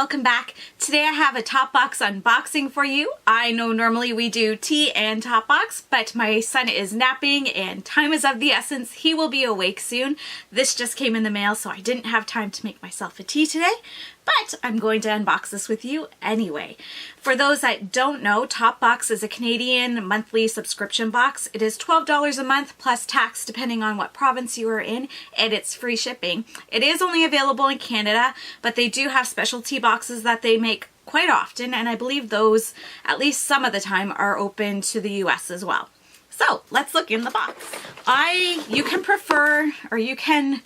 welcome back. Today I have a Topbox unboxing for you. I know normally we do Tea and Topbox, but my son is napping and time is of the essence. He will be awake soon. This just came in the mail, so I didn't have time to make myself a tea today, but I'm going to unbox this with you anyway. For those that don't know, Topbox is a Canadian monthly subscription box. It is $12 a month plus tax depending on what province you are in, and it's free shipping. It is only available in Canada, but they do have specialty boxes that they make quite often, and I believe those, at least some of the time, are open to the US as well. So let's look in the box. You can prefer, or you can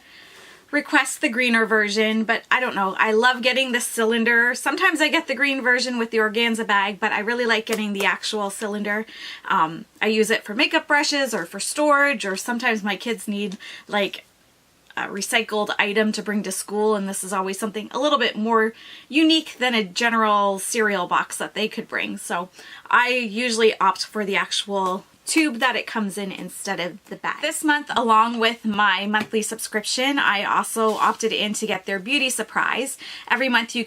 request the greener version, but I don't know. I love getting the cylinder. Sometimes I get the green version with the organza bag, but I really like getting the actual cylinder. I use it for makeup brushes or for storage, or sometimes my kids need like a recycled item to bring to school, and this is always something a little bit more unique than a general cereal box that they could bring. So I usually opt for the actual tube that it comes in instead of the bag. This month, along with my monthly subscription, I also opted in to get their beauty surprise. Every month you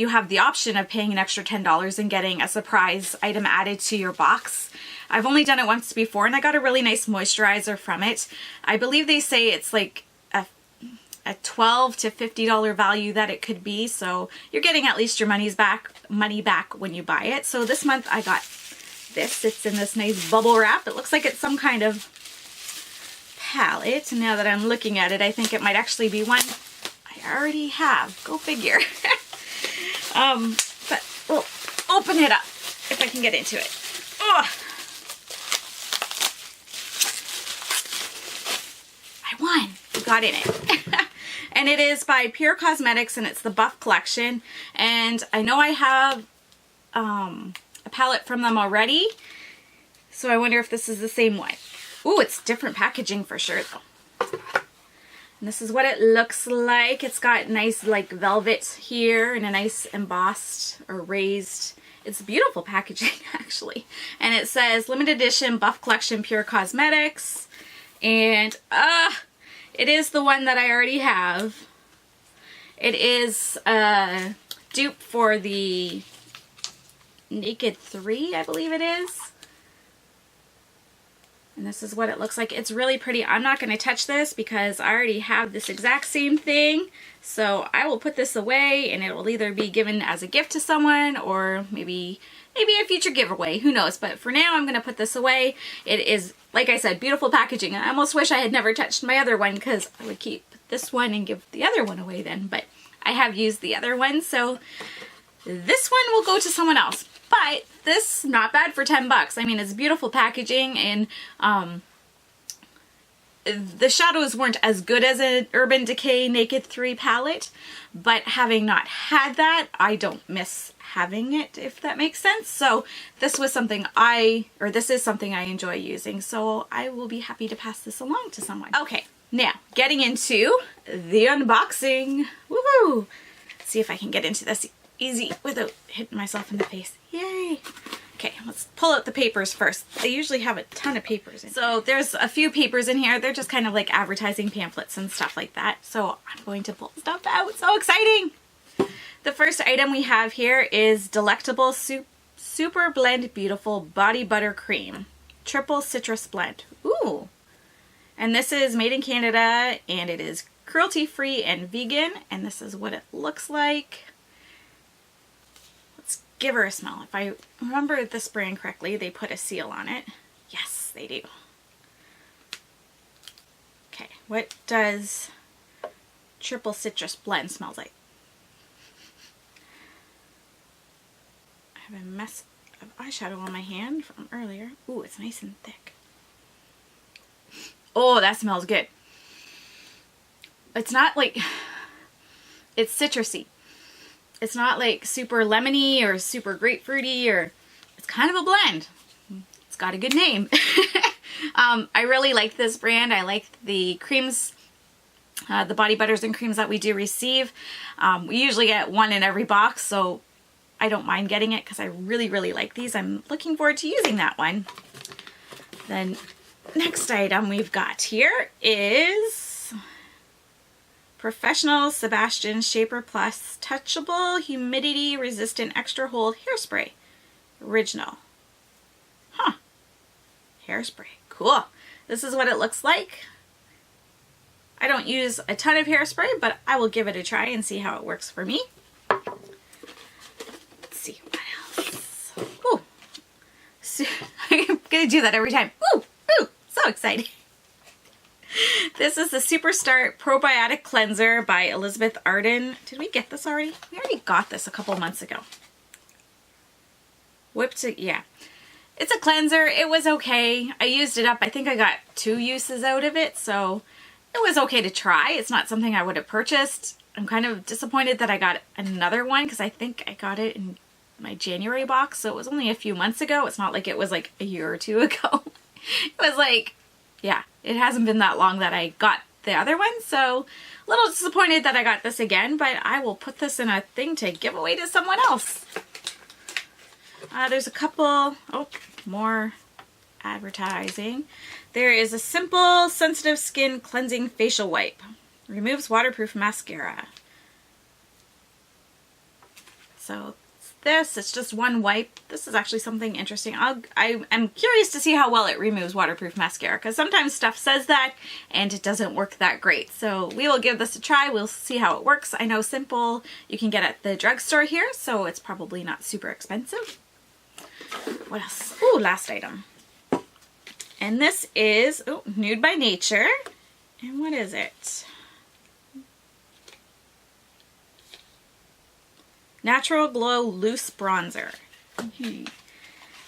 have the option of paying an extra $10 and getting a surprise item added to your box. I've only done it once before and I got a really nice moisturizer from it. I believe they say it's like a $12 to $50 value that it could be, so you're getting at least your money back when you buy it. So this month I got this. It's in this nice bubble wrap. It looks like it's some kind of palette. Now that I'm looking at it, I think it might actually be one I already have. Go figure. But we'll open it up if I can get into it. Oh, I won. I got in it. And it is by Pure Cosmetics, and it's the Buff Collection. And I know I have a palette from them already, so I wonder if this is the same one. Ooh, it's different packaging for sure though. And this is what it looks like. It's got nice like velvet here and a nice embossed or raised, it's beautiful packaging actually. And it says limited edition Buff Collection Pure Cosmetics, and it is the one that I already have. It is a dupe for the Naked 3, I believe it is. And this is what it looks like. It's really pretty. I'm not going to touch this because I already have this exact same thing. So I will put this away, and it will either be given as a gift to someone or maybe a future giveaway. Who knows? But for now, I'm going to put this away. It is, like I said, beautiful packaging. I almost wish I had never touched my other one because I would keep this one and give the other one away then. But I have used the other one, so this one will go to someone else. But this, not bad for 10 bucks. I mean, it's beautiful packaging, and the shadows weren't as good as an Urban Decay Naked 3 palette, but having not had that, I don't miss having it, if that makes sense. So this was something this is something I enjoy using, so I will be happy to pass this along to someone. Okay, now getting into the unboxing. Woohoo! Let's see if I can get into this easy without hitting myself in the face. Yay! Okay, let's pull out the papers first. They usually have a ton of papers in here. So there's a few papers in here. They're just kind of like advertising pamphlets and stuff like that. So I'm going to pull stuff out. So exciting! The first item we have here is Delectable Super Blend Beautiful Body Butter Cream. Triple Citrus Blend. Ooh! And this is made in Canada, and it is cruelty-free and vegan. And this is what it looks like. Give her a smell. If I remember this brand correctly, they put a seal on it. Yes, they do. Okay, what does Triple Citrus Blend smells like? I have a mess of eyeshadow on my hand from earlier. Ooh, it's nice and thick. Oh, that smells good. It's not like, it's citrusy. It's not like super lemony or super grapefruity, or it's kind of a blend. It's got a good name. I really like this brand. I like the creams, the body butters and creams that we do receive. We usually get one in every box, so I don't mind getting it because I really, really like these. I'm looking forward to using that one. Then next item we've got here is Professional Sebastian Shaper Plus Touchable Humidity Resistant Extra Hold Hairspray. Original. Huh. Hairspray. Cool. This is what it looks like. I don't use a ton of hairspray, but I will give it a try and see how it works for me. Let's see what else. Ooh. So, I'm going to do that every time. Ooh, ooh, so exciting. This is the Superstart Probiotic Cleanser by Elizabeth Arden. Did we get this already? We already got this a couple months ago. Whipped it, yeah. It's a cleanser. It was okay. I used it up. I think I got 2 uses out of it, so it was okay to try. It's not something I would have purchased. I'm kind of disappointed that I got another one because I think I got it in my January box, so it was only a few months ago. It's not like it was like a year or 2 ago. It was like, yeah, it hasn't been that long that I got the other one, so a little disappointed that I got this again, but I will put this in a thing to give away to someone else. There's a couple, oh, more advertising. There is a simple sensitive skin cleansing facial wipe. Removes waterproof mascara. So it's just one wipe. This is actually something interesting. I'm curious to see how well it removes waterproof mascara, because sometimes stuff says that and it doesn't work that great. So we will give this a try. We'll see how it works. I know Simple you can get at the drugstore here, so it's probably not super expensive. What else? Ooh, last item. And this is Nude by Nature. And what is it? Natural Glow Loose Bronzer.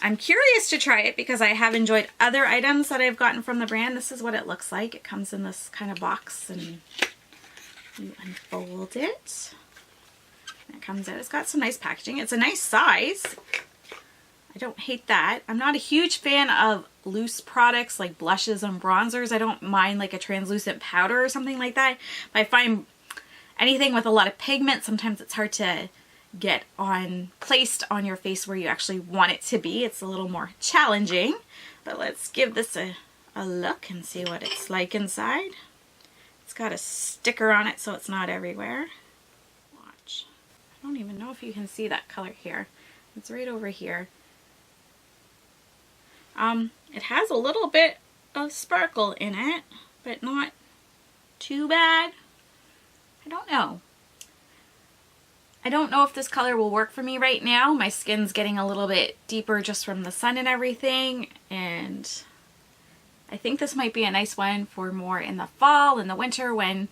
I'm curious to try it because I have enjoyed other items that I've gotten from the brand. This is what it looks like. It comes in this kind of box and you unfold it. And it comes out. It's got some nice packaging. It's a nice size. I don't hate that. I'm not a huge fan of loose products like blushes and bronzers. I don't mind like a translucent powder or something like that. But I find anything with a lot of pigment, sometimes it's hard to get placed on your face where you actually want it to be. It's a little more challenging. But let's give this a look and see what it's like inside. It's got a sticker on it so it's not everywhere. Watch. I don't even know if you can see that color here. It's right over here. It has a little bit of sparkle in it, but not too bad. I don't know. I don't know if this color will work for me right now. My skin's getting a little bit deeper just from the sun and everything, and I think this might be a nice one for more in the fall and the winter when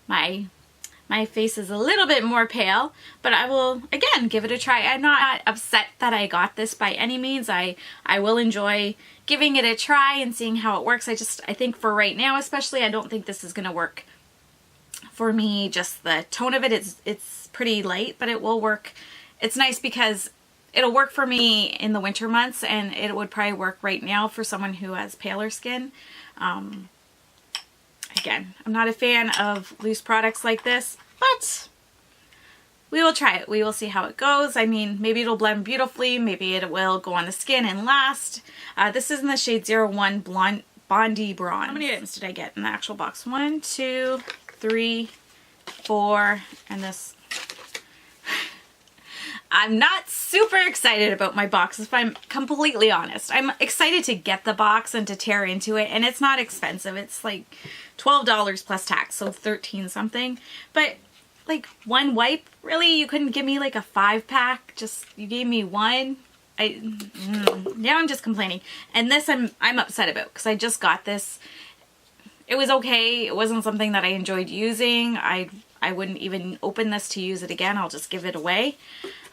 my face is a little bit more pale, but I will, again, give it a try. I'm not upset that I got this by any means. I will enjoy giving it a try and seeing how it works. I think for right now especially, I don't think this is going to work for me. Just the tone of it, it's pretty light, but it will work. It's nice because it'll work for me in the winter months, and it would probably work right now for someone who has paler skin. Again, I'm not a fan of loose products like this, but we will try it. We will see how it goes. I mean, maybe it'll blend beautifully. Maybe it will go on the skin and last. This is in the shade 01 Blonde Bondi Bronze. How many items did I get in the actual box? 1, 2, 3, 4, and this. I'm not super excited about my box, if I'm completely honest. I'm excited to get the box and to tear into it, and it's not expensive. It's like $12 plus tax, so 13 something. But like one wipe, really? You couldn't give me like a 5-pack? Just, you gave me one? Now I'm just complaining. And this I'm upset about because I just got this. It was okay. It wasn't something that I enjoyed using. I wouldn't even open this to use it again. I'll just give it away.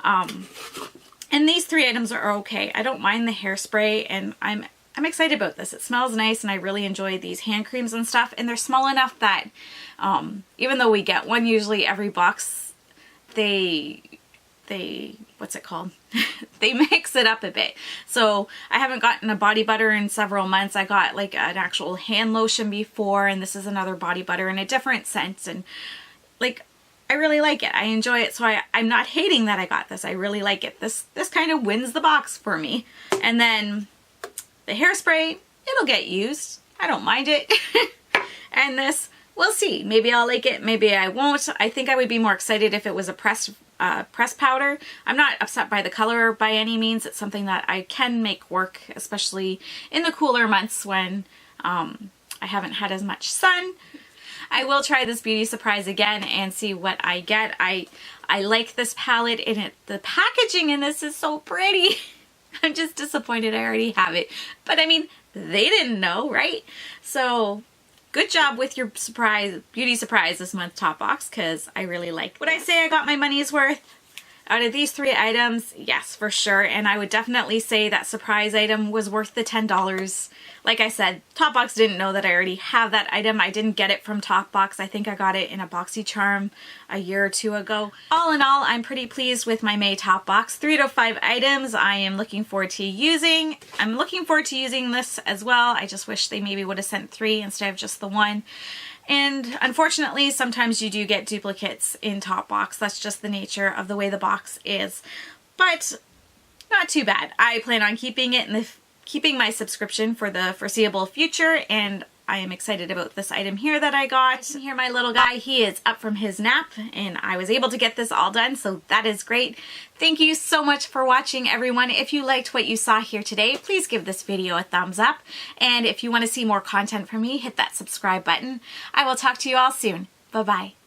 And these 3 items are okay. I don't mind the hairspray, and I'm excited about this. It smells nice, and I really enjoy these hand creams and stuff. And they're small enough that even though we get one usually every box, they what's it called? They mix it up a bit. So I haven't gotten a body butter in several months. I got like an actual hand lotion before, and this is another body butter in a different scent, and like I really like it. I enjoy it, so I'm not hating that I got this. I really like it. This kind of wins the box for me. And then the hairspray, it'll get used. I don't mind it. And this we'll see. Maybe I'll like it, maybe I won't. I think I would be more excited if it was a press powder. I'm not upset by the color by any means. It's something that I can make work, especially in the cooler months when I haven't had as much sun. I will try this beauty surprise again and see what I get. I like this palette, and the packaging in this is so pretty. I'm just disappointed I already have it. But I mean, they didn't know, right? So good job with your beauty surprise this month, Topbox, because I really liked it. Would I say I got my money's worth? Out of these 3 items, yes, for sure. And I would definitely say that surprise item was worth the $10. Like I said, Topbox didn't know that I already have that item. I didn't get it from Topbox. I think I got it in a BoxyCharm a year or 2 ago. All in all, I'm pretty pleased with my May Topbox. 3 to 5 items I am looking forward to using. I'm looking forward to using this as well. I just wish they maybe would have sent 3 instead of just the 1. And unfortunately, sometimes you do get duplicates in Topbox. That's just the nature of the way the box is. But not too bad. I plan on keeping it and keeping my subscription for the foreseeable future, and I am excited about this item here that I got. Here, my little guy, he is up from his nap, and I was able to get this all done, so that is great. Thank you so much for watching, everyone. If you liked what you saw here today, please give this video a thumbs up. And if you want to see more content from me, hit that subscribe button. I will talk to you all soon. Bye-bye.